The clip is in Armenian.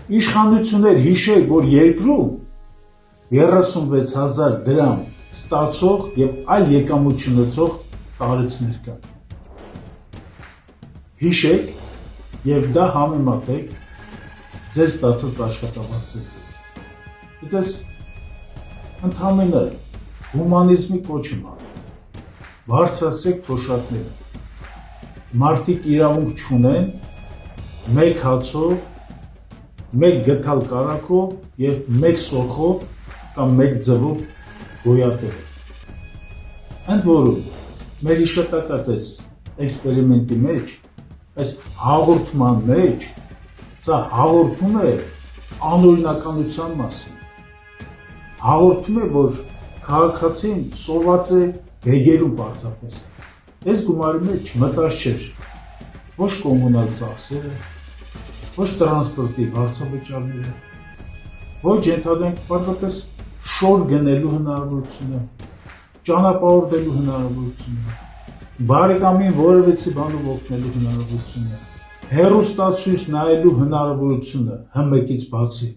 Իշխանություններ հիշեք, որ երկրում 36,000 դրամ ստացող եւ այլ եկամուտ չունեցող տարեցներ կան։ Հիշեք եւ դա համեմատեք ձեր ստացած աշխատավարձերի հետ։ Դες ընդհանրապես հումանիզմի կոչում արեք։ Բարձրացրեք թոշակները։ Մարդիկ իրավունք չունեն մեկ հացով, մեկ գթալ կարակով եւ մեկ սոխով կամ մեկ ձվով գոյատել։ Ընդ որում, մեր իշտակած այս էքսպերիմենտի մեջ, այս հաղորդման մեջ, սա հաղորդում է անօրինականության մասին։ Հաղորդում է, որ քաղաքացին սոված է բեգերում պարզապես։ Այս գումարի մեջ մտած չէր ոչ կոմունալ ծախսերը, ոչ տրանսպորտի վարձավճարները, ոչ ենթադրենք պարզապես շոր գնելու հնարավորությունը, ճանապարհորդելու հնարավորությունը, բարեկամին որևէ բանով օգնելու հնարավորությունը, հեռուստացույց նայելու հնարավորությունը ՀՄԿ-ից բացի։